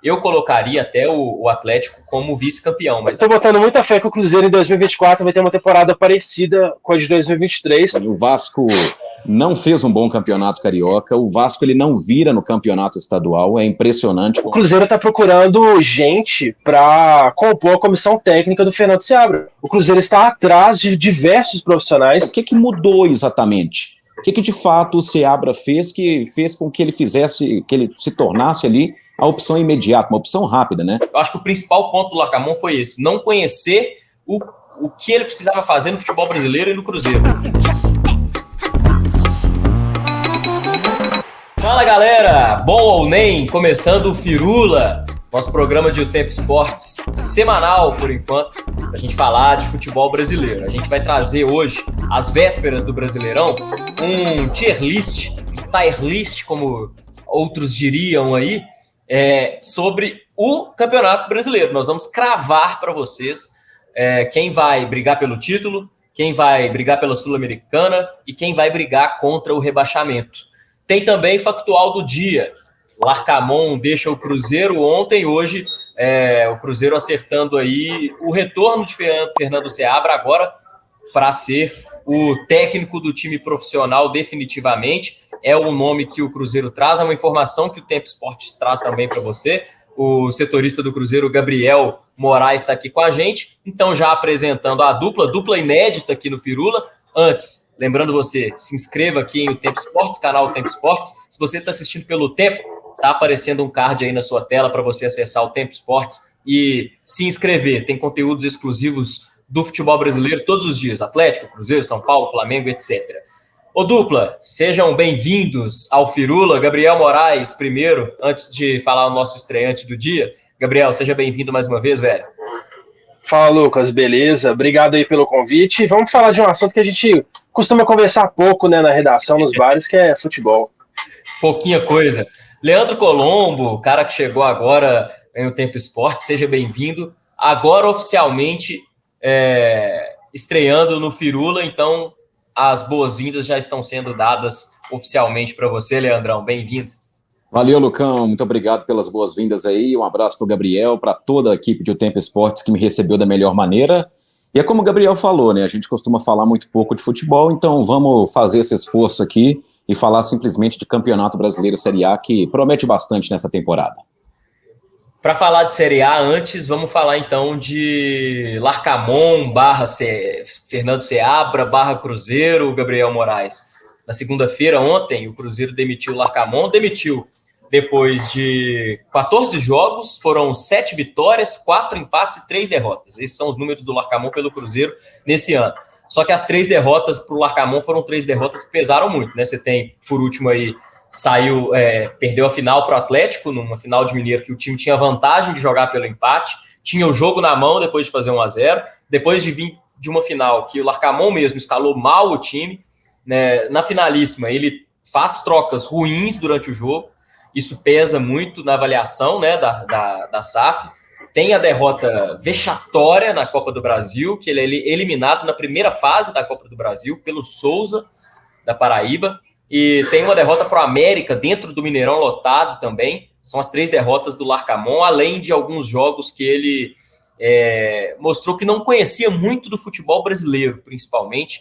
Eu colocaria até o Atlético como vice-campeão. Mas estou botando muita fé que o Cruzeiro em 2024 vai ter uma temporada parecida com a de 2023. O Vasco não fez um bom campeonato carioca, o Vasco ele não vira no campeonato estadual, é impressionante. O Cruzeiro está procurando gente para compor a comissão técnica do Fernando Seabra. O Cruzeiro está atrás de diversos profissionais. O que mudou exatamente? O que de fato o Seabra fez que fez com que ele fizesse, que ele se tornasse ali a opção imediata, uma opção rápida, né? Eu acho que o principal ponto do Larcamón foi esse, não conhecer o que ele precisava fazer no futebol brasileiro e no Cruzeiro. Fala galera, bom ou nem, começando o Firula, nosso programa de O Tempo Esportes, semanal por enquanto, pra gente falar de futebol brasileiro. A gente vai trazer hoje, às vésperas do Brasileirão, um tier list, como outros diriam aí, sobre o Campeonato Brasileiro. Nós vamos cravar para vocês quem vai brigar pelo título, quem vai brigar pela Sul-Americana e quem vai brigar contra o rebaixamento. Tem também factual do dia. O Larcamón deixa o Cruzeiro ontem, hoje o Cruzeiro acertando aí o retorno de Fernando Seabra agora para ser o técnico do time profissional definitivamente. É o nome que o Cruzeiro traz, é uma informação que o Tempo Esportes traz também para você. O setorista do Cruzeiro, Gabriel Moraes, está aqui com a gente. Então, já apresentando a dupla inédita aqui no Firula. Antes, lembrando você, se inscreva aqui em O Tempo Esportes, canal Tempo Esportes. Se você está assistindo pelo Tempo, está aparecendo um card aí na sua tela para você acessar o Tempo Esportes e se inscrever. Tem conteúdos exclusivos do futebol brasileiro todos os dias. Atlético, Cruzeiro, São Paulo, Flamengo, etc. Ô dupla, sejam bem-vindos ao Firula. Gabriel Moraes, primeiro, antes de falar o nosso estreante do dia. Gabriel, seja bem-vindo mais uma vez, velho. Fala, Lucas, beleza? Obrigado aí pelo convite. Vamos falar de um assunto que a gente costuma conversar pouco, né, na redação, nos bares, que é futebol. Pouquinha coisa. Leandro Colombo, o cara que chegou agora em O Tempo Esporte, seja bem-vindo. Agora, oficialmente, estreando no Firula, então as boas-vindas já estão sendo dadas oficialmente para você, Leandrão. Bem-vindo. Valeu, Lucão. Muito obrigado pelas boas-vindas aí. Um abraço para o Gabriel, para toda a equipe de O Tempo Esportes que me recebeu da melhor maneira. E é como o Gabriel falou, né? A gente costuma falar muito pouco de futebol, então vamos fazer esse esforço aqui e falar simplesmente de Campeonato Brasileiro Série A, que promete bastante nessa temporada. Para falar de Série A, antes vamos falar então de Larcamón Fernando Seabra Cruzeiro, Gabriel Moraes. Na segunda-feira, ontem, o Cruzeiro demitiu o Larcamón, depois de 14 jogos, foram 7 vitórias, 4 empates e 3 derrotas. Esses são os números do Larcamón pelo Cruzeiro nesse ano. Só que as 3 derrotas para o Larcamón foram 3 derrotas que pesaram muito, né? Você tem, por último aí, perdeu a final para o Atlético, numa final de Mineiro que o time tinha vantagem de jogar pelo empate, tinha o jogo na mão depois de fazer 1-0, depois de vir de uma final que o Larcamón mesmo escalou mal o time, né? Na finalíssima ele faz trocas ruins durante o jogo, isso pesa muito na avaliação, né, da SAF. Tem a derrota vexatória na Copa do Brasil, que ele é eliminado na primeira fase da Copa do Brasil pelo Souza, da Paraíba. E tem uma derrota para o América dentro do Mineirão lotado também. São as 3 derrotas do Larcamón, além de alguns jogos que ele mostrou que não conhecia muito do futebol brasileiro, principalmente,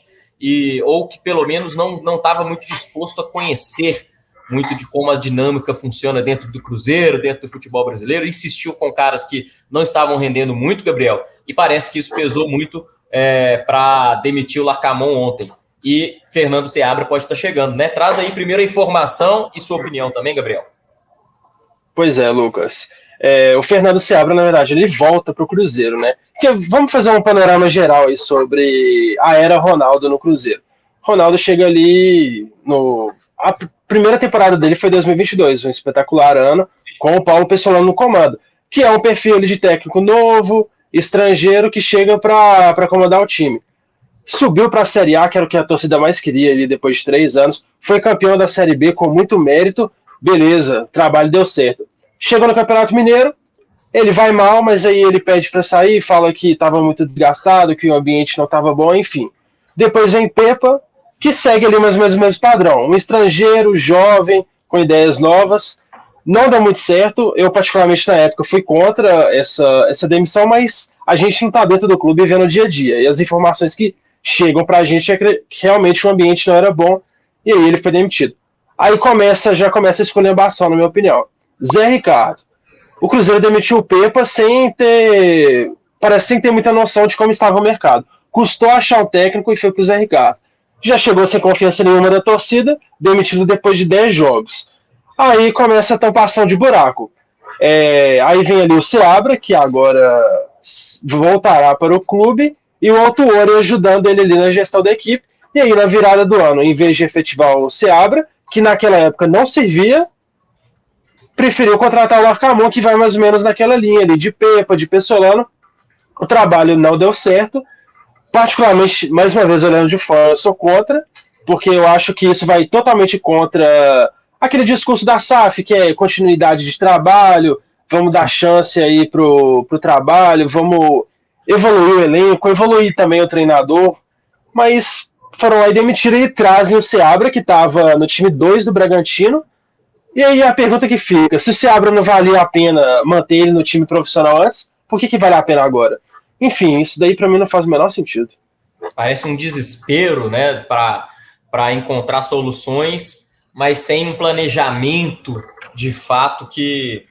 ou que pelo menos não estava muito disposto a conhecer muito de como a dinâmica funciona dentro do Cruzeiro, dentro do futebol brasileiro. Insistiu com caras que não estavam rendendo muito, Gabriel, e parece que isso pesou muito para demitir o Larcamón ontem. E Fernando Seabra pode estar chegando, né? Traz aí primeiro a informação e sua opinião também, Gabriel. Pois é, Lucas. O Fernando Seabra, na verdade, ele volta para o Cruzeiro, né? Porque vamos fazer um panorama geral aí sobre a era Ronaldo no Cruzeiro. Ronaldo chega ali a primeira temporada dele foi 2022, um espetacular ano, com o Paulo Pessolano no comando, que é um perfil de técnico novo, estrangeiro, que chega para acomodar o time. Subiu para a Série A, que era o que a torcida mais queria ali depois de 3 anos, foi campeão da Série B com muito mérito, beleza, o trabalho deu certo. Chegou no Campeonato Mineiro, ele vai mal, mas aí ele pede para sair, fala que estava muito desgastado, que o ambiente não estava bom, enfim. Depois vem Pepa, que segue ali mais ou menos o mesmo padrão, um estrangeiro, jovem, com ideias novas. Não deu muito certo. Eu, particularmente, na época, fui contra essa demissão, mas a gente não está dentro do clube vendo o dia a dia. E as informações que chegam para a gente é que realmente o ambiente não era bom, e aí ele foi demitido. Aí já começa a esculhambação, na minha opinião. Zé Ricardo. O Cruzeiro demitiu o Pepa sem ter muita noção de como estava o mercado. Custou achar um técnico e foi pro Zé Ricardo. Já chegou sem confiança nenhuma da torcida, demitido depois de 10 jogos. Aí começa a tampação de buraco. Aí vem ali o Seabra, que agora voltará para o clube, e o Autuori ajudando ele ali na gestão da equipe. E aí, na virada do ano, em vez de efetivar o Seabra, que naquela época não servia, preferiu contratar o Larcamon, que vai mais ou menos naquela linha ali, de Pepa, de Pessolano. O trabalho não deu certo. Particularmente, mais uma vez, olhando de fora, eu sou contra, porque eu acho que isso vai totalmente contra aquele discurso da SAF, que é continuidade de trabalho, vamos dar chance aí pro trabalho, vamos evoluir o elenco, evoluir também o treinador, mas foram lá e demitiram e trazem o Seabra, que estava no time 2 do Bragantino, e aí a pergunta que fica, se o Seabra não valia a pena manter ele no time profissional antes, por que vale a pena agora? Enfim, isso daí para mim não faz o menor sentido. Parece um desespero, né, para encontrar soluções, mas sem um planejamento de fato que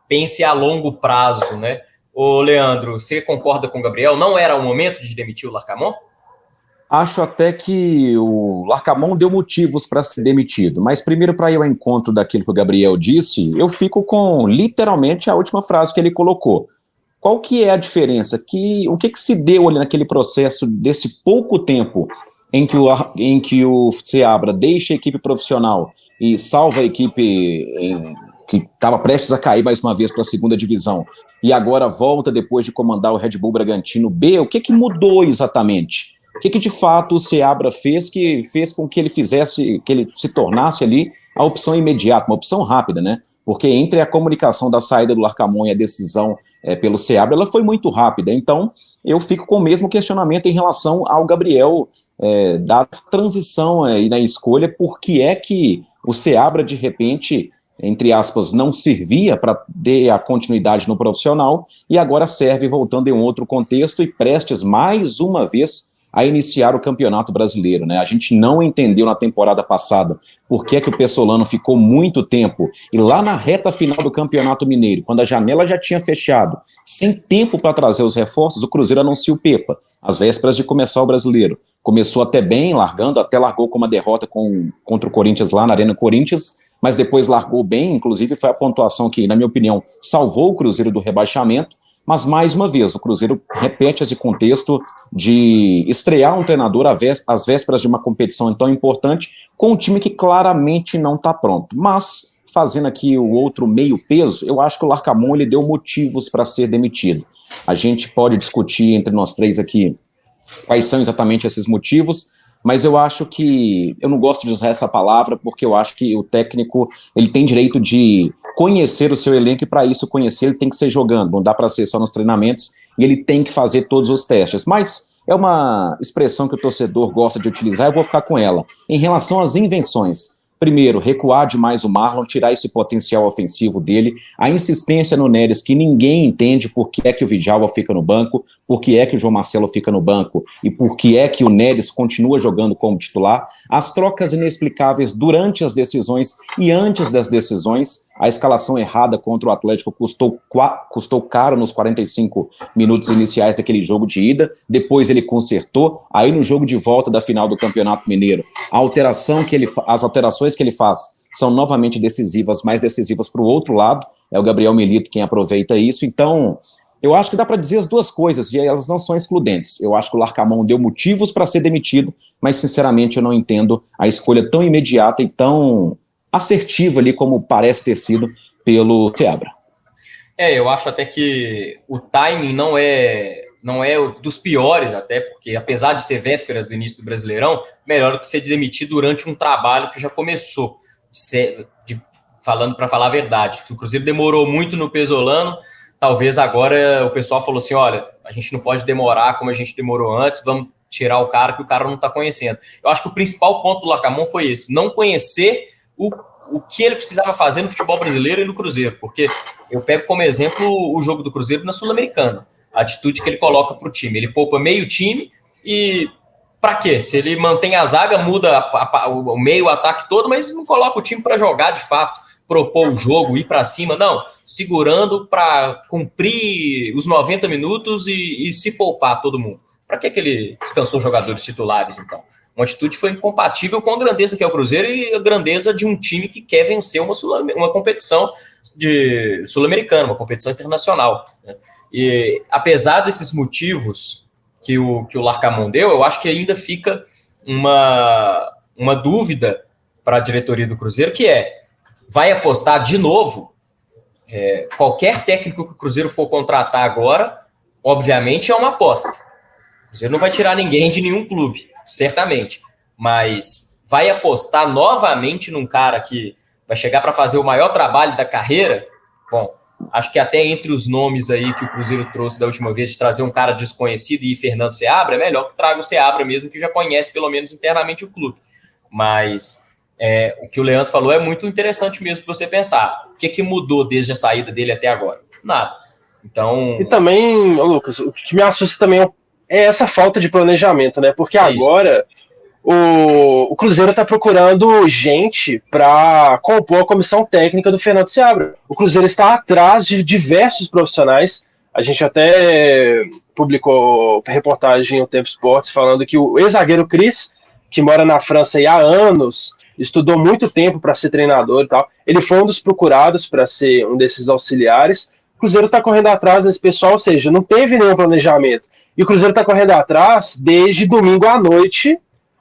pense a longo prazo, né? Ô, Leandro, você concorda com o Gabriel? Não era o momento de demitir o Larcamon? Acho até que o Larcamon deu motivos para ser demitido, mas primeiro, para ir ao encontro daquilo que o Gabriel disse, eu fico com literalmente a última frase que ele colocou. Qual que é a diferença? O que se deu ali naquele processo desse pouco tempo em que o Seabra deixa a equipe profissional e salva a equipe que estava prestes a cair mais uma vez para a segunda divisão e agora volta depois de comandar o Red Bull Bragantino B? O que mudou exatamente? O que de fato o Seabra fez que fez com que ele se tornasse ali a opção imediata, uma opção rápida, né? Porque entre a comunicação da saída do Larcamon e a decisão pelo Seabra, ela foi muito rápida. Então, eu fico com o mesmo questionamento em relação ao Gabriel da transição e na escolha, por que é que o Seabra, de repente, entre aspas, não servia para ter a continuidade no profissional e agora serve voltando em um outro contexto e prestes mais uma vez a iniciar o Campeonato Brasileiro, né? A gente não entendeu na temporada passada por que o Pessolano ficou muito tempo e lá na reta final do Campeonato Mineiro, quando a janela já tinha fechado, sem tempo para trazer os reforços, o Cruzeiro anuncia o Pepa, às vésperas de começar o Brasileiro. Começou até bem, largou com uma derrota contra o Corinthians lá na Arena Corinthians, mas depois largou bem, inclusive foi a pontuação que, na minha opinião, salvou o Cruzeiro do rebaixamento. Mas, mais uma vez, o Cruzeiro repete esse contexto de estrear um treinador às vésperas de uma competição tão importante com um time que claramente não está pronto. Mas, fazendo aqui o outro meio peso, eu acho que o Larcamon ele deu motivos para ser demitido. A gente pode discutir entre nós três aqui quais são exatamente esses motivos, mas eu acho que, eu não gosto de usar essa palavra, porque eu acho que o técnico ele tem direito de conhecer o seu elenco e para isso conhecer ele tem que ser jogando, não dá para ser só nos treinamentos e ele tem que fazer todos os testes, mas é uma expressão que o torcedor gosta de utilizar, eu vou ficar com ela. Em relação às invenções, primeiro, recuar demais o Marlon, tirar esse potencial ofensivo dele, a insistência no Neres, que ninguém entende por que é que o Vidal fica no banco, por que é que o João Marcelo fica no banco e por que é que o Neres continua jogando como titular, as trocas inexplicáveis durante as decisões e antes das decisões, a escalação errada contra o Atlético custou caro nos 45 minutos iniciais daquele jogo de ida, depois ele consertou, aí no jogo de volta da final do Campeonato Mineiro, as alterações que ele faz são novamente decisivas, mais decisivas para o outro lado, é o Gabriel Milito quem aproveita isso, então eu acho que dá para dizer as duas coisas, e elas não são excludentes. Eu acho que o Larcamon deu motivos para ser demitido, mas sinceramente eu não entendo a escolha tão imediata e tão assertiva ali como parece ter sido pelo Seabra. Eu acho até que o timing não é dos piores, até porque apesar de ser vésperas do início do Brasileirão, melhor do que ser demitido durante um trabalho que já começou, falando para falar a verdade. Se o Cruzeiro demorou muito no Pesolano, talvez agora o pessoal falou assim, olha, a gente não pode demorar como a gente demorou antes, vamos tirar o cara que o cara não está conhecendo. Eu acho que o principal ponto do Larcamon foi esse, não conhecer o que ele precisava fazer no futebol brasileiro e no Cruzeiro, porque eu pego como exemplo o jogo do Cruzeiro na Sul-Americana, a atitude que ele coloca para o time. Ele poupa meio time e para quê? Se ele mantém a zaga, muda o meio, o ataque todo, mas não coloca o time para jogar de fato, propor o jogo, ir para cima, não, segurando para cumprir os 90 minutos e se poupar todo mundo. Para que ele descansou jogadores titulares, então? Uma atitude que foi incompatível com a grandeza que é o Cruzeiro e a grandeza de um time que quer vencer uma competição sul-americana, uma competição internacional, né? E apesar desses motivos que o Larcamón deu, eu acho que ainda fica uma dúvida para a diretoria do Cruzeiro, que vai apostar de novo? Qualquer técnico que o Cruzeiro for contratar agora, obviamente é uma aposta. O Cruzeiro não vai tirar ninguém de nenhum clube, certamente, mas vai apostar novamente num cara que vai chegar para fazer o maior trabalho da carreira? Bom, acho que até entre os nomes aí que o Cruzeiro trouxe da última vez, de trazer um cara desconhecido e Fernando Seabra, é melhor que traga o Seabra mesmo, que já conhece pelo menos internamente o clube. Mas o que o Leandro falou é muito interessante mesmo para você pensar. O que mudou desde a saída dele até agora? Nada. Então... E também, Lucas, o que me assusta também é essa falta de planejamento, né? Porque agora o Cruzeiro está procurando gente para compor a comissão técnica do Fernando Seabra. O Cruzeiro está atrás de diversos profissionais. A gente até publicou reportagem no Tempo Esportes falando que o ex-zagueiro Cris, que mora na França há anos, estudou muito tempo para ser treinador e tal, ele foi um dos procurados para ser um desses auxiliares. O Cruzeiro está correndo atrás desse pessoal, ou seja, não teve nenhum planejamento. E o Cruzeiro está correndo atrás desde domingo à noite,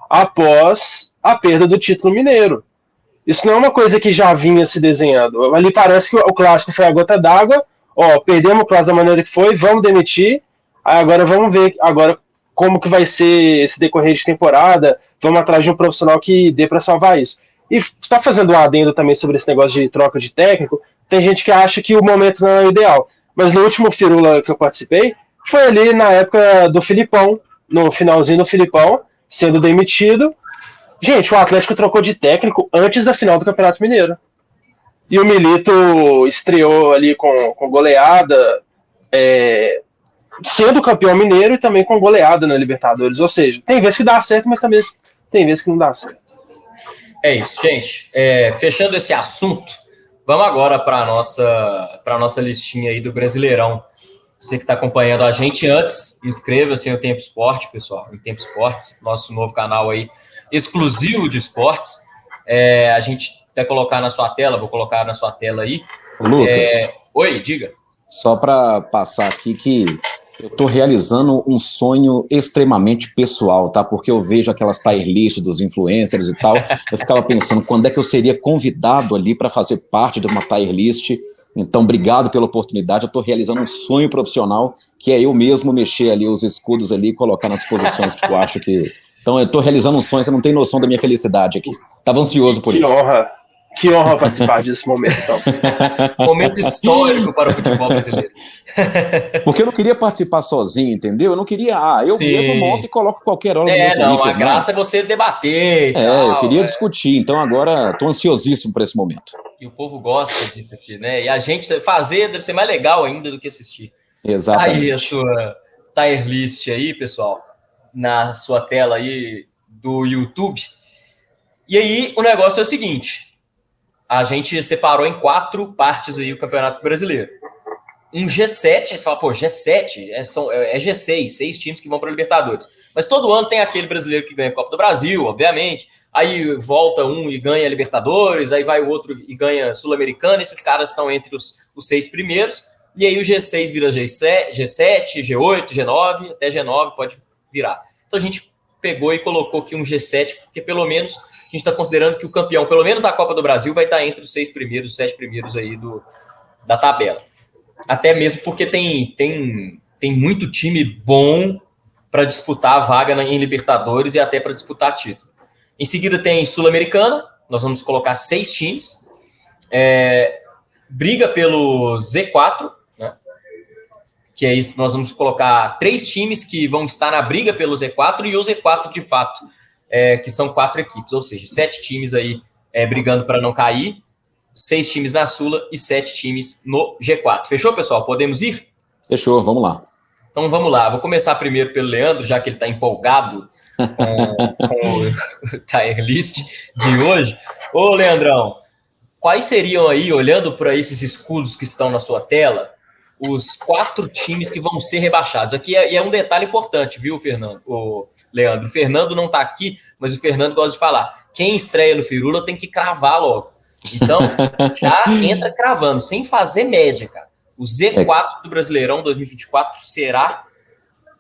após a perda do título mineiro. Isso não é uma coisa que já vinha se desenhando. Ali parece que o clássico foi a gota d'água. Perdemos o clássico da maneira que foi, vamos demitir. Aí agora vamos ver como que vai ser esse decorrer de temporada. Vamos atrás de um profissional que dê para salvar isso. E está fazendo um adendo também sobre esse negócio de troca de técnico. Tem gente que acha que o momento não é o ideal. Mas no último Firula que eu participei, foi ali na época do Filipão, no finalzinho do Filipão, sendo demitido. Gente, o Atlético trocou de técnico antes da final do Campeonato Mineiro. E o Milito estreou ali com goleada, sendo campeão mineiro e também com goleada na Libertadores. Ou seja, tem vezes que dá certo, mas também tem vezes que não dá certo. É isso, gente. Fechando esse assunto, vamos agora para a nossa listinha aí do Brasileirão. Você que está acompanhando a gente antes, inscreva-se no Tempo Esporte, pessoal, em Tempo Esportes, nosso novo canal aí, exclusivo de esportes. A gente vai colocar na sua tela, vou colocar na sua tela aí. Lucas. Oi, diga. Só para passar aqui que eu estou realizando um sonho extremamente pessoal, tá? Porque eu vejo aquelas tier list dos influencers e tal, eu ficava pensando quando é que eu seria convidado ali para fazer parte de uma tier list. Então, obrigado pela oportunidade. Eu estou realizando um sonho profissional, que é eu mesmo mexer ali os escudos ali e colocar nas posições que eu acho que... Então, eu estou realizando um sonho, você não tem noção da minha felicidade aqui. Estava ansioso por isso. Que honra participar desse momento, então. Momento histórico para o futebol brasileiro. Porque eu não queria participar sozinho, entendeu? Eu não queria, eu mesmo monto e coloco qualquer hora no meu Twitter. A graça é você debater e tal. Eu queria discutir, então agora estou ansiosíssimo por esse momento. E o povo gosta disso aqui, né? E a gente fazer deve ser mais legal ainda do que assistir. Exatamente. Tá aí a sua tier list aí, pessoal, na sua tela aí do YouTube. E aí o negócio é o seguinte, a gente separou em 4 partes aí o Campeonato Brasileiro. Um G7, aí você fala, G7 é G6, 6 times que vão para a Libertadores. Mas todo ano tem aquele brasileiro que ganha a Copa do Brasil, obviamente. Aí volta um e ganha a Libertadores, aí vai o outro e ganha Sul-Americana. Esses caras estão entre os 6 primeiros. E aí o G6 vira G7, G8, G9, até G9 pode virar. Então a gente pegou e colocou aqui um G7, porque pelo menos a gente está considerando que o campeão, pelo menos da Copa do Brasil, vai estar entre os 6 primeiros, os 7 primeiros aí da tabela. Até mesmo porque tem muito time bom para disputar a vaga em Libertadores e até para disputar título. Em seguida tem Sul-Americana, nós vamos colocar 6 times. Briga pelo Z4, né? Que é isso, nós vamos colocar 3 times que vão estar na briga pelo Z4 e o Z4 de fato, que são 4 equipes, ou seja, 7 times aí brigando para não cair, 6 times na Sula e 7 times no G4. Fechou, pessoal? Podemos ir? Fechou, vamos lá. Então vamos lá, vou começar primeiro pelo Leandro, já que ele está empolgado com o tier list de hoje. Ô, Leandrão, quais seriam aí, olhando para esses escudos que estão na sua tela, os 4 times que vão ser rebaixados? Aqui é um detalhe importante, viu, Leandro? O Fernando não está aqui, mas o Fernando gosta de falar. Quem estreia no Firula tem que cravar logo. Então, já entra cravando, sem fazer média, cara. O Z4 do Brasileirão 2024 será...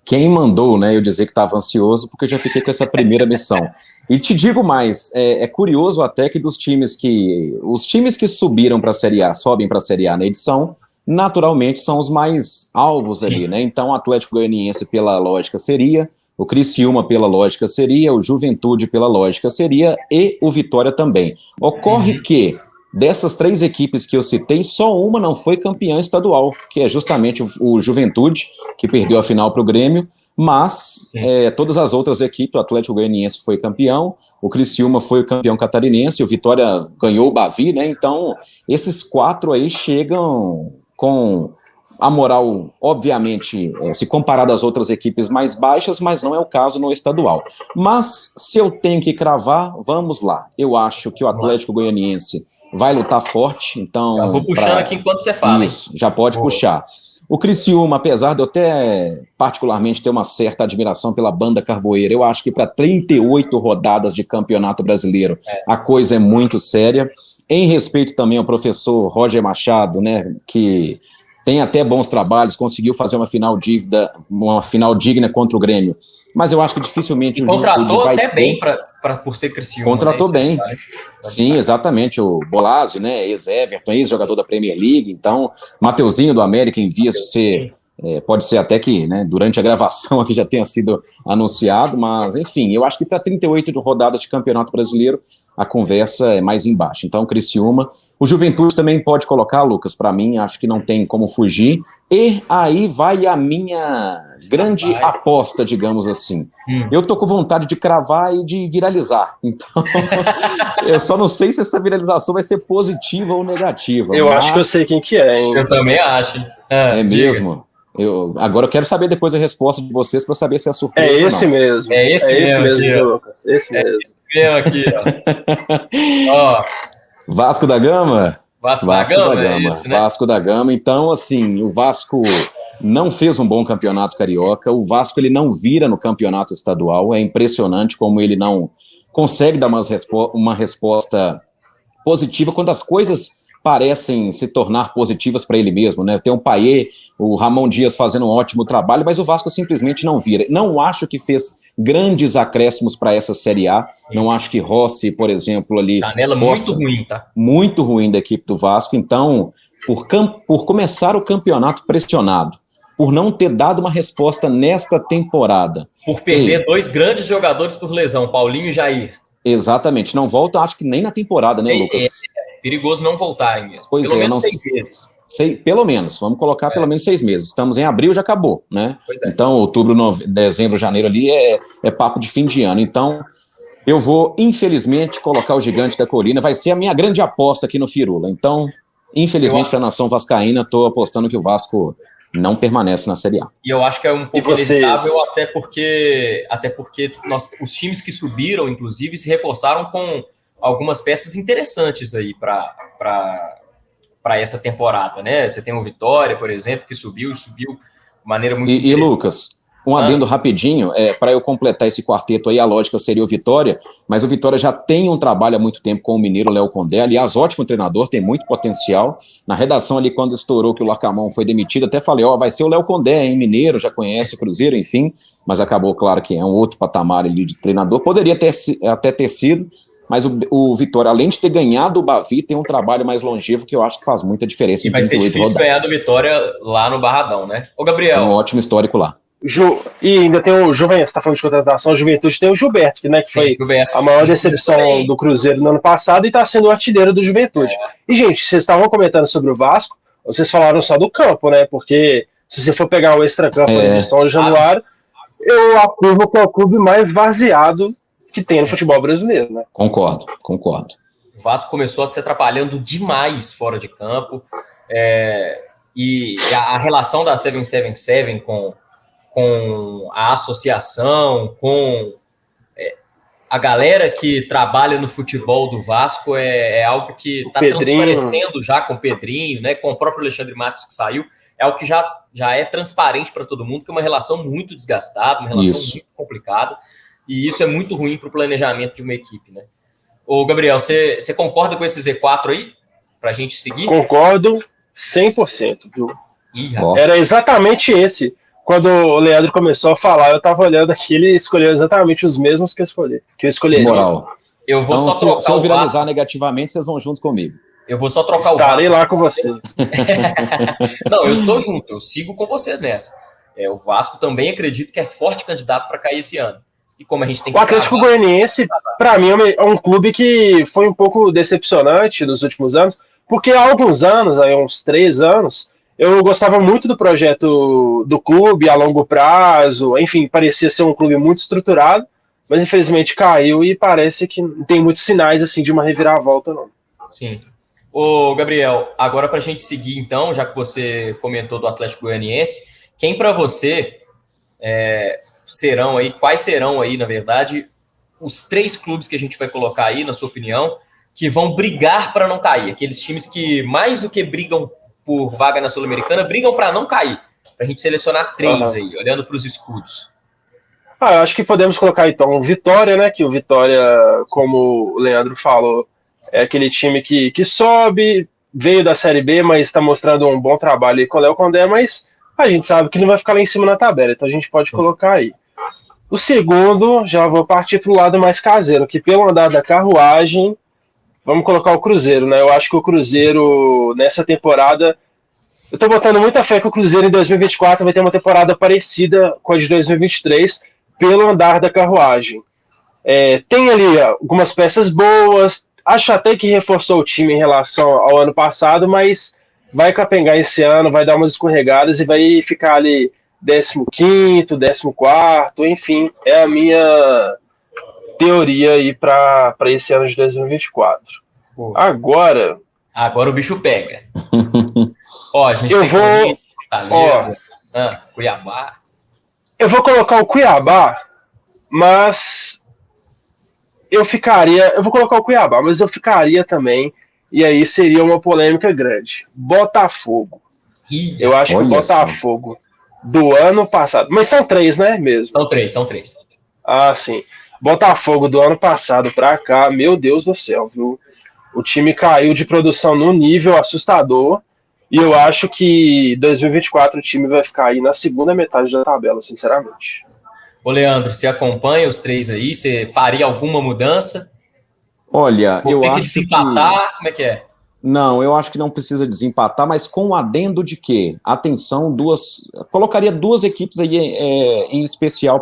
Quem mandou, né, eu dizer que estava ansioso, porque eu já fiquei com essa primeira missão. E te digo mais, é curioso até que os times que subiram para a Série A, sobem para a Série A na edição, naturalmente são os mais alvos ali, né? Então o Atlético Goianiense, pela lógica, seria, o Criciúma, pela lógica, seria, o Juventude, pela lógica, seria, e o Vitória também. Ocorre que, dessas 3 equipes que eu citei, só uma não foi campeã estadual, que é justamente o Juventude, que perdeu a final para o Grêmio, mas todas as outras equipes, o Atlético Goianiense foi campeão, o Criciúma foi o campeão catarinense, o Vitória ganhou o Bavi, né? Então, esses 4 aí chegam com a moral, obviamente, se comparado às outras equipes mais baixas, mas não é o caso no estadual. Mas, se eu tenho que cravar, vamos lá. Eu acho que o Atlético Goianiense vai lutar forte, então... Eu vou puxando aqui enquanto você fala. Isso, já pode puxar. O Criciúma, apesar de eu até particularmente ter uma certa admiração pela banda Carvoeira, eu acho que para 38 rodadas de campeonato brasileiro, a coisa é muito séria. Em respeito também ao professor Roger Machado, né, que tem até bons trabalhos, conseguiu fazer uma final digna contra o Grêmio, mas eu acho que dificilmente o contratou vai até bem por ser Criciúma. Contratou bem. Sim, exatamente. O Bolazzi, né, ex-Everton, ex-jogador da Premier League, então, Mateuzinho do América em vias de ser, pode ser até que, né, durante a gravação aqui já tenha sido anunciado, mas enfim, eu acho que para 38 rodadas de Campeonato Brasileiro, a conversa é mais embaixo. Então, Criciúma. O Juventude também pode colocar, Lucas, para mim, acho que não tem como fugir. E aí vai a minha grande aposta, digamos assim. Eu tô com vontade de cravar e de viralizar. Então, eu só não sei se essa viralização vai ser positiva ou negativa. Eu acho que eu sei quem que é, hein? Eu também acho. É mesmo? Agora eu quero saber depois a resposta de vocês para saber se é surpresa ou não. É esse mesmo. É esse mesmo, Lucas. Esse mesmo. Aqui, ó. Vasco da Gama? Vasco da Gama, é isso, né? Vasco da Gama. Então, assim, o Vasco não fez um bom campeonato carioca, o Vasco ele não vira no campeonato estadual, é impressionante como ele não consegue dar uma resposta positiva quando as coisas parecem se tornar positivas para ele mesmo, né? Tem o Payet, o Ramon Dias fazendo um ótimo trabalho, mas o Vasco simplesmente não vira. Não acho que fez grandes acréscimos para essa Série A, não acho que Rossi, por exemplo, ali... Janela muito ruim, tá? Muito ruim da equipe do Vasco, então, por começar o campeonato pressionado, por não ter dado uma resposta nesta temporada... Por perder 2 grandes jogadores por lesão, Paulinho e Jair. Exatamente, não volta, acho que nem na temporada, né, Lucas? Perigoso não voltarem mesmo. Pois pelo menos não 6 meses. Pelo menos, vamos colocar pelo menos 6 meses. Estamos em abril, já acabou, né? Então, outubro, dezembro, janeiro ali é papo de fim de ano. Então, eu vou, infelizmente, colocar o Gigante da Colina. Vai ser a minha grande aposta aqui no Firula. Então, infelizmente, para a nação vascaína, estou apostando que o Vasco não permanece na Série A. E eu acho que é um pouco inevitável, até porque os times que subiram, inclusive, se reforçaram com algumas peças interessantes aí para essa temporada, né? Você tem o Vitória, por exemplo, que subiu de maneira muito interessante. E Lucas, um adendo rapidinho, para eu completar esse quarteto aí, a lógica seria o Vitória, mas o Vitória já tem um trabalho há muito tempo com o mineiro Léo Condé, aliás, ótimo treinador, tem muito potencial. Na redação ali, quando estourou que o Larcamão foi demitido, até falei, vai ser o Léo Condé, hein, mineiro, já conhece o Cruzeiro, enfim, mas acabou, claro, que é um outro patamar ali de treinador, poderia até ter sido, mas o Vitória, além de ter ganhado o Bavi, tem um trabalho mais longevo que eu acho que faz muita diferença. E vai ser difícil ganhar do Vitória lá no Barradão, né? Ô, Gabriel. É um ótimo histórico lá. E ainda tem o Juventude, você está falando de contratação, o Juventude tem o Gilberto, que foi a maior decepção do Cruzeiro no ano passado e está sendo o artilheiro do Juventude. E, gente, vocês estavam comentando sobre o Vasco, vocês falaram só do campo, né? Porque se você for pegar o extracampo da edição de Januário, eu afirmo que é o clube mais vaziado que tem no futebol brasileiro, né? Concordo. O Vasco começou a se atrapalhando demais fora de campo, e a relação da 777 com a associação, com a galera que trabalha no futebol do Vasco é algo que está transparecendo já com o Pedrinho, né, com o próprio Alexandre Matos que saiu, é algo que já é transparente para todo mundo, que é uma relação muito desgastada, uma relação muito complicada, e isso é muito ruim para o planejamento de uma equipe, né? Ô, Gabriel, você concorda com esse Z4 aí? Para a gente seguir? Concordo 100%, viu? Ih, era exatamente esse. Quando o Leandro começou a falar, eu tava olhando aqui, ele escolheu exatamente os mesmos que eu escolheria. Que moral. Eu vou então, só trocar se eu viralizar negativamente, vocês vão junto comigo. Eu vou só trocar o Vasco. Estarei lá com você. Não, eu estou junto, eu sigo com vocês nessa. O Vasco também acredito que é forte candidato para cair esse ano. E como a gente tem que o Atlético Goianiense, para mim, é um clube que foi um pouco decepcionante nos últimos anos, porque há alguns anos, aí uns 3 anos, eu gostava muito do projeto do clube a longo prazo, enfim, parecia ser um clube muito estruturado, mas infelizmente caiu e parece que não tem muitos sinais assim de uma reviravolta, não. Sim. Ô, Gabriel, agora para a gente seguir então, já que você comentou do Atlético Goianiense, quem para você quais serão aí, na verdade, os 3 clubes que a gente vai colocar aí, na sua opinião, que vão brigar para não cair? Aqueles times que, mais do que brigam por vaga na Sul-Americana, brigam para não cair. Para a gente selecionar 3 aí, olhando para os escudos. Eu acho que podemos colocar então o Vitória, né? Que o Vitória, como o Leandro falou, é aquele time que sobe, veio da Série B, mas está mostrando um bom trabalho aí com o Léo Condé, mas a gente sabe que não vai ficar lá em cima na tabela, então a gente pode colocar aí. O segundo, já vou partir para o lado mais caseiro, que pelo andar da carruagem, vamos colocar o Cruzeiro, né? Eu acho que o Cruzeiro, nessa temporada, eu tô botando muita fé que o Cruzeiro em 2024 vai ter uma temporada parecida com a de 2023, pelo andar da carruagem. Tem ali algumas peças boas, acho até que reforçou o time em relação ao ano passado, mas vai capengar esse ano, vai dar umas escorregadas e vai ficar ali 15º, 14º, enfim, é a minha teoria aí para esse ano de 2024. Pô. Agora o bicho pega. A gente tem Corinthians, Fortaleza, Cuiabá. Eu vou colocar o Cuiabá, mas eu vou colocar o Cuiabá, mas eu ficaria também, e aí seria uma polêmica grande. Botafogo. Eu acho que o Botafogo do ano passado, mas são 3, né, mesmo? São três. Ah, sim. Botafogo do ano passado pra cá, meu Deus do céu, viu? O time caiu de produção num nível assustador, e eu acho que 2024 o time vai ficar aí na segunda metade da tabela, sinceramente. Ô, Leandro, você acompanha os 3 aí? Você faria alguma mudança? Olha, eu acho que... Tem que desempatar? Como é que é? Não, eu acho que não precisa desempatar, mas com o adendo de que, atenção, colocaria 2 equipes aí em especial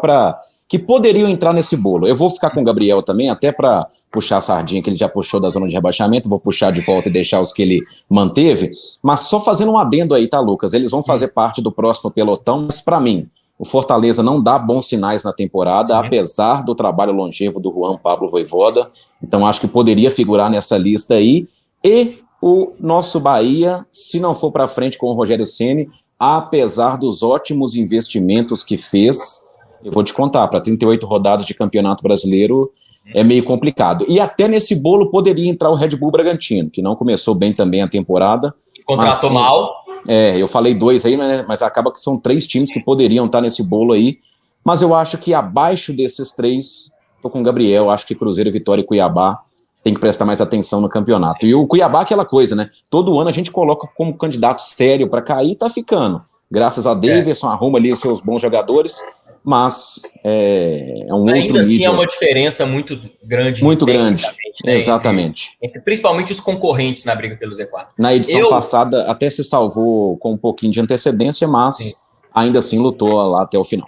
que poderiam entrar nesse bolo. Eu vou ficar com o Gabriel também, até para puxar a sardinha que ele já puxou da zona de rebaixamento, vou puxar de volta e deixar os que ele manteve, mas só fazendo um adendo aí, tá, Lucas? Eles vão fazer parte do próximo pelotão, mas para mim, o Fortaleza não dá bons sinais na temporada, sim, apesar do trabalho longevo do Juan Pablo Vojvoda, então acho que poderia figurar nessa lista aí, e o nosso Bahia, se não for para frente com o Rogério Ceni, apesar dos ótimos investimentos que fez, eu vou te contar, para 38 rodadas de Campeonato Brasileiro é meio complicado. E até nesse bolo poderia entrar o Red Bull Bragantino, que não começou bem também a temporada. Contratou mal. Eu falei 2 aí, mas acaba que são 3 times que poderiam estar nesse bolo aí. Mas eu acho que abaixo desses 3, tô com o Gabriel, acho que Cruzeiro, Vitória e Cuiabá tem que prestar mais atenção no campeonato. E o Cuiabá, aquela coisa, né? Todo ano a gente coloca como candidato sério para cair e tá ficando. Graças a Davidson, arruma ali os seus bons jogadores, mas é um outro nível. Ainda assim é uma diferença muito grande. Muito grande, né? Exatamente. Entre principalmente os concorrentes na briga pelo Z4. Na edição passada até se salvou com um pouquinho de antecedência, mas ainda assim lutou lá até o final.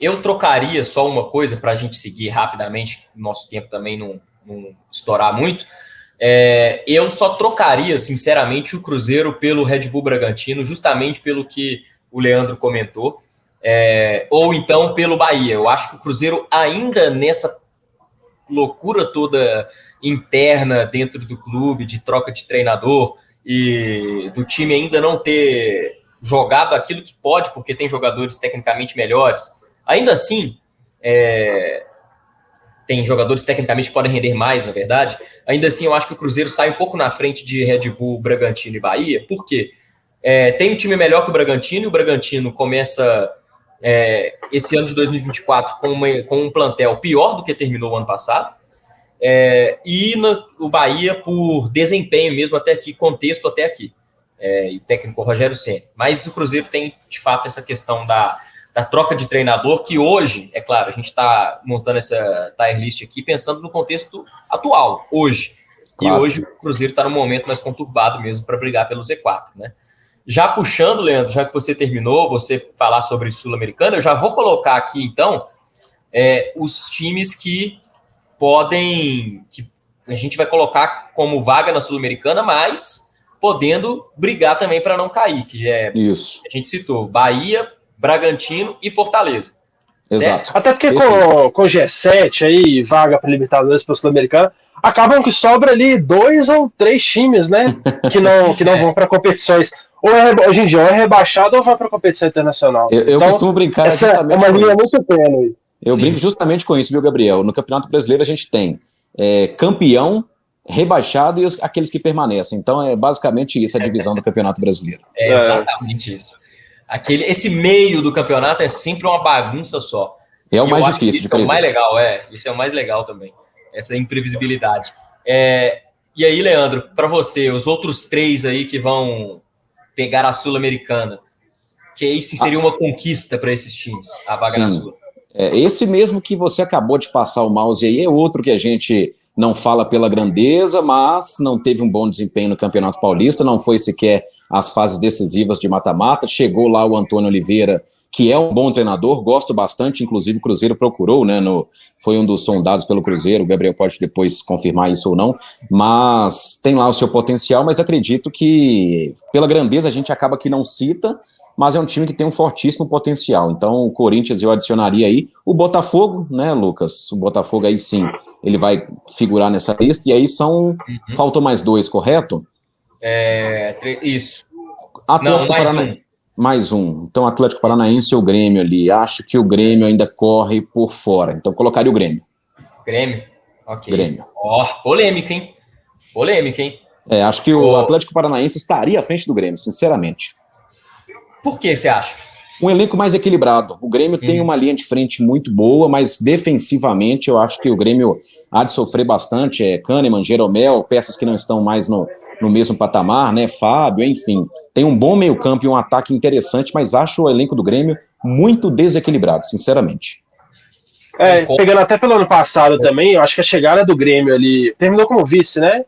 Eu trocaria só uma coisa para a gente seguir rapidamente, nosso tempo também não estourar muito. Eu só trocaria, sinceramente, o Cruzeiro pelo Red Bull Bragantino, justamente pelo que o Leandro comentou. Ou então pelo Bahia. Eu acho que o Cruzeiro ainda nessa loucura toda interna dentro do clube, de troca de treinador e do time ainda não ter jogado aquilo que pode, porque tem jogadores tecnicamente melhores, ainda assim, tem jogadores tecnicamente que podem render mais, na verdade, ainda assim eu acho que o Cruzeiro sai um pouco na frente de Red Bull, Bragantino e Bahia, por quê? Tem um time melhor que o Bragantino, e o Bragantino começa esse ano de 2024 com um plantel pior do que terminou o ano passado, e o Bahia por desempenho mesmo até aqui, contexto até aqui, e o técnico Rogério Ceni. Mas o Cruzeiro tem, de fato, essa questão da troca de treinador, que hoje, é claro, a gente está montando essa tier list aqui pensando no contexto atual, hoje. Claro. E hoje o Cruzeiro está num momento mais conturbado mesmo para brigar pelo Z4, né? Já puxando, Leandro, já que você terminou, você falar sobre Sul-Americana, eu já vou colocar aqui, então, os times que podem, que a gente vai colocar como vaga na Sul-Americana, mas podendo brigar também para não cair, que isso. A gente citou Bahia, Bragantino e Fortaleza. Exato. Certo? Até porque com G7 aí, vaga para Libertadores para Sul-Americana, acabam que sobra ali 2 ou 3 times, né? Que não vão para competições. Hoje em dia, ou é rebaixado ou vai para competição internacional. Eu então, costumo brincar justamente com isso. É uma linha muito tênue. Eu brinco justamente com isso, viu, Gabriel? No Campeonato Brasileiro a gente tem campeão, rebaixado e aqueles que permanecem. Então é basicamente isso a divisão do Campeonato Brasileiro. É exatamente isso. Esse meio do campeonato é sempre uma bagunça só. É o mais difícil de prever. Isso é o mais legal, isso é o mais legal também. Essa imprevisibilidade. E aí, Leandro, para você, os outros 3 aí que vão pegar a Sul-Americana, que isso seria uma conquista para esses times, a vaga na Sul. Esse mesmo que você acabou de passar o mouse aí é outro que a gente não fala pela grandeza, mas não teve um bom desempenho no Campeonato Paulista, não foi sequer as fases decisivas de mata-mata. Chegou lá o Antônio Oliveira, que é um bom treinador, gosto bastante, inclusive o Cruzeiro procurou, né? Foi um dos sondados pelo Cruzeiro, o Gabriel pode depois confirmar isso ou não, mas tem lá o seu potencial, mas acredito que pela grandeza a gente acaba que não cita, mas é um time que tem um fortíssimo potencial. Então o Corinthians eu adicionaria aí o Botafogo, né, Lucas? O Botafogo aí sim, ele vai figurar nessa lista, e aí faltam mais 2, correto? Isso. Atlético Paranaense. Mais um. Então Atlético Paranaense e o Grêmio ali. Acho que o Grêmio ainda corre por fora. Então colocaria o Grêmio. Grêmio? Ok. Grêmio. Polêmica, hein? Polêmica, hein? Acho que o Atlético Paranaense estaria à frente do Grêmio, sinceramente. Por que você acha? Um elenco mais equilibrado. O Grêmio tem uma linha de frente muito boa, mas defensivamente eu acho que o Grêmio há de sofrer bastante. Kahneman, Jeromel, peças que não estão mais no mesmo patamar, né? Fábio, enfim. Tem um bom meio-campo e um ataque interessante, mas acho o elenco do Grêmio muito desequilibrado, sinceramente. Pegando até pelo ano passado também, eu acho que a chegada do Grêmio ali terminou como vice, né?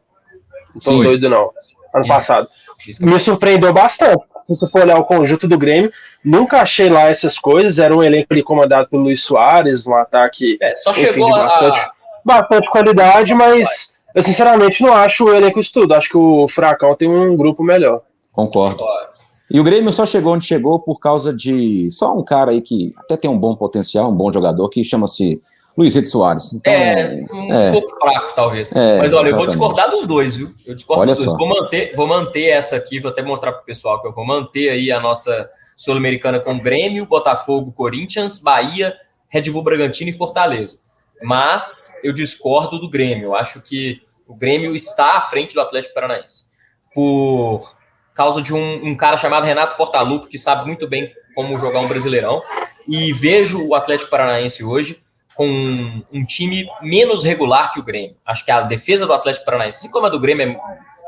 Não tô doido, não. Ano passado. Me surpreendeu bastante. Se você for olhar o conjunto do Grêmio, nunca achei lá essas coisas. Era um elenco ali comandado pelo Luiz Soares, um ataque chegou bastante qualidade, mas eu sinceramente não acho o elenco isso tudo. Acho que o Furacão tem um grupo melhor. Concordo. E o Grêmio só chegou onde chegou por causa de só um cara aí que até tem um bom potencial, um bom jogador, que chama-se Luizito Soares. Então, um pouco fraco, talvez. Mas olha, eu vou discordar dos dois, viu? Eu discordo dos dois. Vou manter essa aqui, vou até mostrar para o pessoal que eu vou manter aí a nossa Sul-Americana com Grêmio, Botafogo, Corinthians, Bahia, Red Bull Bragantino e Fortaleza. Mas eu discordo do Grêmio. Eu acho que o Grêmio está à frente do Atlético Paranaense. Por causa de um cara chamado Renato Portaluppi, que sabe muito bem como jogar um Brasileirão. E vejo o Atlético Paranaense hoje com um time menos regular que o Grêmio. Acho que a defesa do Atlético Paranaense, assim como a do Grêmio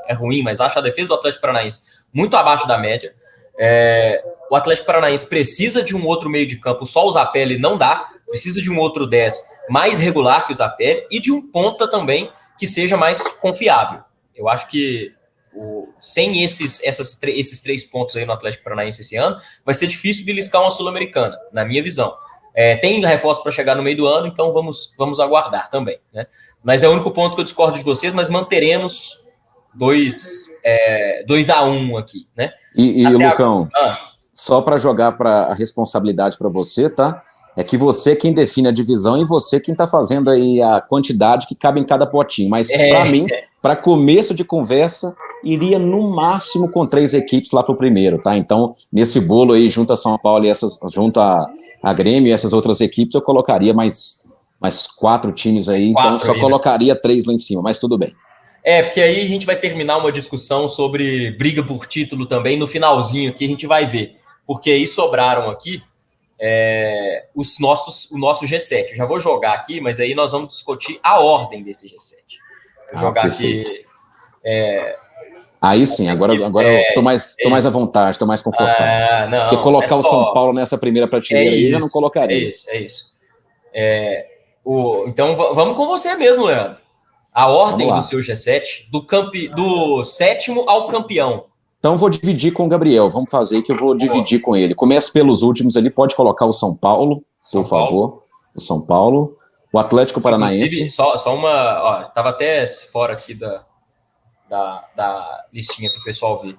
é ruim, mas acho a defesa do Atlético Paranaense muito abaixo da média. O Atlético Paranaense precisa de um outro meio de campo, só o Zapelli não dá, precisa de um outro 10 mais regular que o Zapelli e de um ponta também que seja mais confiável. Eu acho que sem esses 3 pontos aí no Atlético Paranaense esse ano, vai ser difícil beliscar uma Sul-Americana, na minha visão. Tem reforço para chegar no meio do ano, então vamos aguardar também, né? Mas é o único ponto que eu discordo de vocês, mas manteremos 2-1 aqui, né? E Lucão, só para jogar a responsabilidade para você, tá? É que você é quem define a divisão e você quem está fazendo aí a quantidade que cabe em cada potinho. Mas, para mim, para começo de conversa, iria no máximo com 3 equipes lá para o primeiro, tá? Então, nesse bolo aí, junto a São Paulo e junto a Grêmio e essas outras equipes, eu colocaria mais 4 times aí, então só colocaria 3 lá em cima, mas tudo bem. Porque aí a gente vai terminar uma discussão sobre briga por título também, no finalzinho aqui a gente vai ver, porque aí sobraram aqui o nosso G7. Eu já vou jogar aqui, mas aí nós vamos discutir a ordem desse G7. Vou jogar perfeito. aqui... Aí sim, agora eu tô mais à vontade, estou mais confortável. Não, porque colocar o São Paulo nessa primeira prateleira aí, eu já não colocaria. É isso. Então vamos com você mesmo, Leandro. A ordem do seu G7, do sétimo ao campeão. Então vou dividir com o Gabriel, vamos fazer que eu vou dividir com ele. Começo pelos últimos ali, pode colocar o São Paulo, por favor. O São Paulo, o Atlético Paranaense. Só uma... Tava até fora aqui da listinha para o pessoal ver.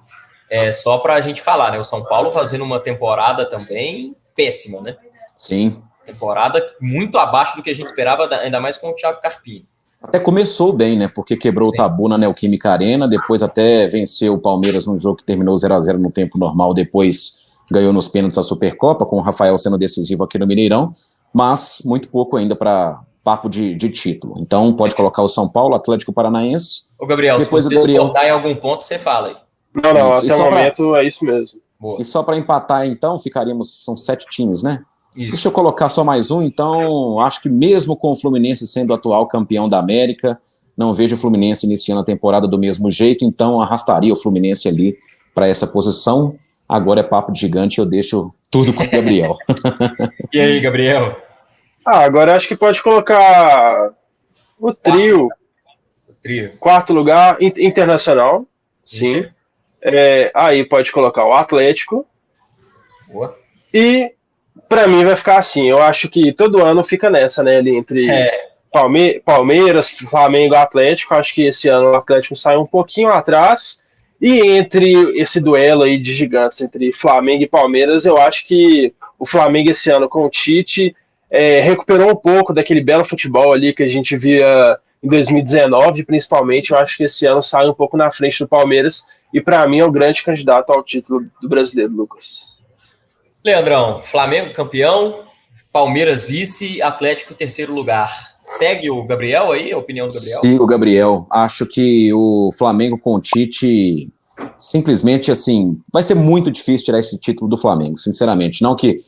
Só para a gente falar, né? O São Paulo fazendo uma temporada também péssima, né? Sim. Temporada muito abaixo do que a gente esperava, ainda mais com o Thiago Carpini. Até começou bem, né? Porque quebrou o tabu na Neoquímica Arena, depois até venceu o Palmeiras num jogo que terminou 0-0 no tempo normal, depois ganhou nos pênaltis a Supercopa, com o Rafael sendo decisivo aqui no Mineirão, mas muito pouco ainda para papo de título. Então pode colocar o São Paulo, Atlético Paranaense. Ô Gabriel, depois se você discordar em algum ponto, você fala aí. Não, até o momento é isso mesmo. Boa. E só para empatar, então, são 7 times, né? Isso. Deixa eu colocar só mais um, então, acho que mesmo com o Fluminense sendo o atual campeão da América, não vejo o Fluminense iniciando a temporada do mesmo jeito, então arrastaria o Fluminense ali para essa posição. Agora é papo de gigante, eu deixo tudo com o Gabriel. E aí, Gabriel? Agora acho que pode colocar o trio. Quarto lugar, Internacional. Sim. Aí pode colocar o Atlético. Boa. E pra mim vai ficar assim, eu acho que todo ano fica nessa, né, ali entre Palmeiras, Flamengo e Atlético. Acho que esse ano o Atlético sai um pouquinho atrás, e entre esse duelo aí de gigantes entre Flamengo e Palmeiras, eu acho que o Flamengo esse ano com o Tite recuperou um pouco daquele belo futebol ali que a gente via em 2019, principalmente. Eu acho que esse ano sai um pouco na frente do Palmeiras, e pra mim é o grande candidato ao título do brasileiro, Lucas. Leandrão, Flamengo campeão, Palmeiras vice, Atlético terceiro lugar. Segue o Gabriel aí, a opinião do Gabriel? Sigo o Gabriel. Acho que o Flamengo com o Tite, simplesmente assim, vai ser muito difícil tirar esse título do Flamengo, sinceramente. Não que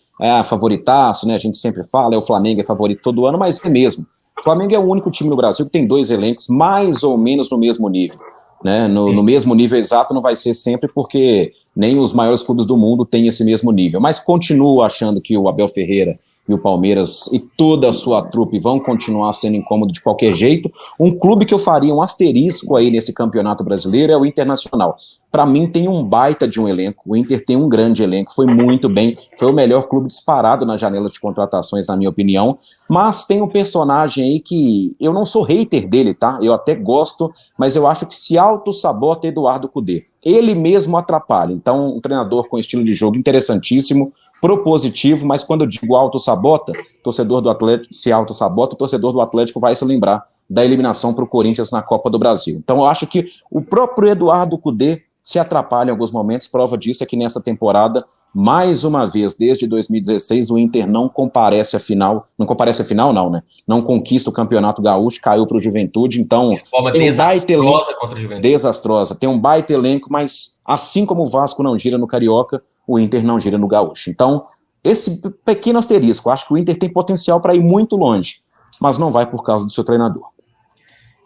favoritaço, né? A gente sempre fala, o Flamengo é favorito todo ano, mas é mesmo. O Flamengo é o único time no Brasil que tem 2 elencos mais ou menos no mesmo nível. Né? No mesmo nível exato não vai ser sempre, porque nem os maiores clubes do mundo têm esse mesmo nível, mas continuo achando que o Abel Ferreira e o Palmeiras e toda a sua trupe vão continuar sendo incômodo de qualquer jeito. Um clube que eu faria um asterisco aí nesse campeonato brasileiro é o Internacional. Para mim tem um baita de um elenco, o Inter tem um grande elenco, foi muito bem, foi o melhor clube disparado na janela de contratações, na minha opinião, mas tem um personagem aí que eu não sou hater dele, tá? Eu até gosto, mas eu acho que se auto-sabota Eduardo Cudê. Ele mesmo atrapalha. Então, um treinador com estilo de jogo interessantíssimo, propositivo, mas quando eu digo auto-sabota, torcedor do Atlético se auto-sabota, o torcedor do Atlético vai se lembrar da eliminação para o Corinthians na Copa do Brasil. Então, eu acho que o próprio Eduardo Cudê se atrapalha em alguns momentos. Prova disso é que nessa temporada, mais uma vez, desde 2016, o Inter não comparece à final. Não comparece à final, não, né? Não conquista o Campeonato Gaúcho, caiu para o Juventude, então... De forma desastrosa contra o Juventude. Desastrosa. Tem um baita elenco, mas assim como o Vasco não gira no Carioca, o Inter não gira no Gaúcho. Então, esse pequeno asterisco, acho que o Inter tem potencial para ir muito longe, mas não vai por causa do seu treinador.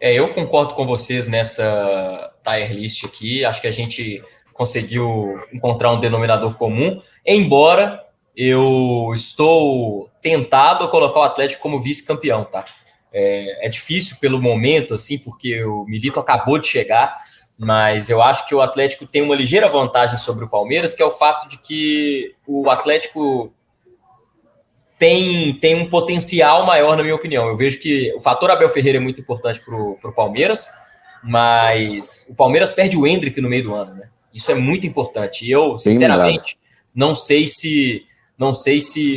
Eu concordo com vocês nessa tier list aqui. Acho que a gente conseguiu encontrar um denominador comum, embora eu estou tentado a colocar o Atlético como vice-campeão, tá? É difícil pelo momento, assim, porque o Milito acabou de chegar, mas eu acho que o Atlético tem uma ligeira vantagem sobre o Palmeiras, que é o fato de que o Atlético tem um potencial maior, na minha opinião. Eu vejo que o fator Abel Ferreira é muito importante para o Palmeiras, mas o Palmeiras perde o Endrick no meio do ano, né? Isso é muito importante. E eu, sinceramente, não sei se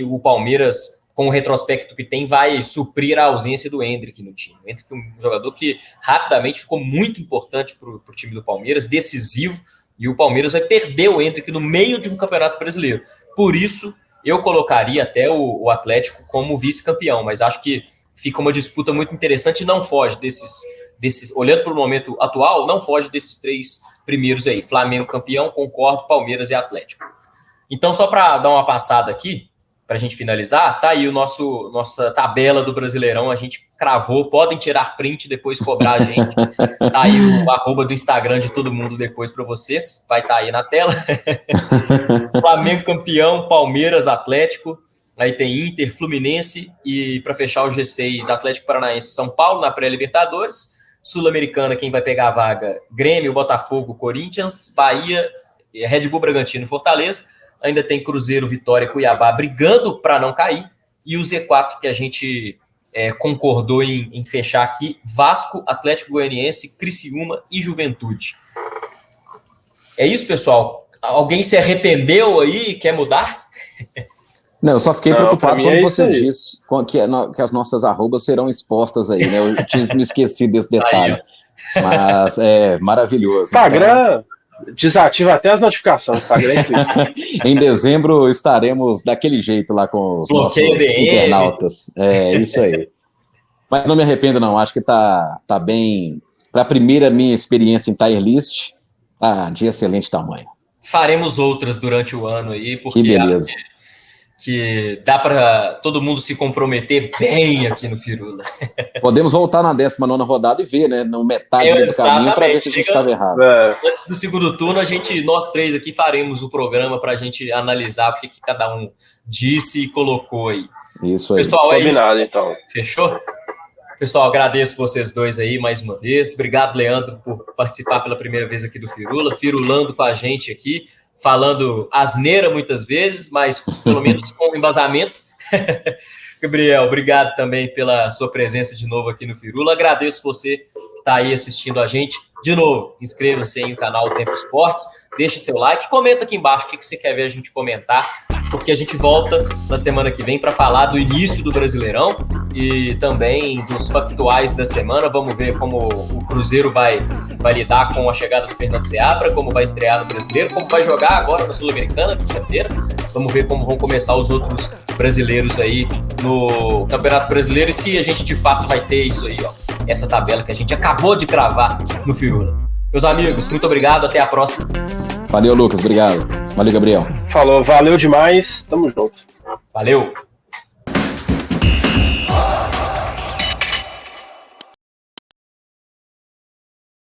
o Palmeiras com o retrospecto que tem, vai suprir a ausência do Endrick no time. O Endrick é um jogador que rapidamente ficou muito importante para o time do Palmeiras, decisivo, e o Palmeiras vai perder o Endrick no meio de um campeonato brasileiro. Por isso, eu colocaria até o Atlético como vice-campeão, mas acho que fica uma disputa muito interessante e não foge desses olhando para o momento atual, não foge desses 3 primeiros aí. Flamengo campeão, concordo, Palmeiras e Atlético. Então, só para dar uma passada aqui, para a gente finalizar, tá aí nossa tabela do Brasileirão, a gente cravou, podem tirar print e depois cobrar a gente. Tá aí o arroba do Instagram de todo mundo depois para vocês, vai estar aí na tela. Flamengo campeão, Palmeiras, Atlético, aí tem Inter, Fluminense e para fechar o G6, Atlético Paranaense, São Paulo na pré-Libertadores, Sul-Americana, quem vai pegar a vaga, Grêmio, Botafogo, Corinthians, Bahia, Red Bull Bragantino e Fortaleza. Ainda tem Cruzeiro, Vitória e Cuiabá brigando para não cair. E o Z4 que a gente concordou em fechar aqui, Vasco, Atlético Goianiense, Criciúma e Juventude. É isso, pessoal? Alguém se arrependeu aí e quer mudar? Não, eu só fiquei preocupado quando você disse que as nossas arrobas serão expostas aí, né? Eu tinha me esquecido desse detalhe. Aí, mas é maravilhoso. Instagram... Então... Desativa até as notificações, tá? Em dezembro estaremos daquele jeito lá com os nossos internautas. É isso aí. Mas não me arrependo, não. Acho que tá bem. Para a primeira minha experiência em tier list, tá de excelente tamanho. Faremos outras durante o ano aí, porque que beleza. Que dá para todo mundo se comprometer bem aqui no Firula. Podemos voltar na 19ª rodada e ver, né? No metade do caminho para ver se a gente estava errado. Antes do segundo turno, nós 3 aqui faremos o programa para a gente analisar o que cada um disse e colocou aí. Isso aí. Pessoal, combinado, então. Fechou? Pessoal, agradeço vocês dois aí mais uma vez. Obrigado, Leandro, por participar pela primeira vez aqui do Firula, firulando com a gente aqui, falando asneira muitas vezes, mas pelo menos com embasamento. Gabriel, obrigado também pela sua presença de novo aqui no Firula. Agradeço você que está aí assistindo a gente. De novo, inscreva-se aí no canal Tempo Esportes, deixa seu like, comenta aqui embaixo o que você quer ver a gente comentar, porque a gente volta na semana que vem para falar do início do Brasileirão e também dos factuais da semana. Vamos ver como o Cruzeiro vai lidar com a chegada do Fernando Seabra, como vai estrear no Brasileiro, como vai jogar agora na Sul-Americana, quinta-feira. Vamos ver como vão começar os outros brasileiros aí no Campeonato Brasileiro e se a gente de fato vai ter isso aí, ó, essa tabela que a gente acabou de cravar no Firula. Meus amigos, muito obrigado, até a próxima. Valeu, Lucas, obrigado. Valeu, Gabriel. Falou, valeu demais, tamo junto. Valeu.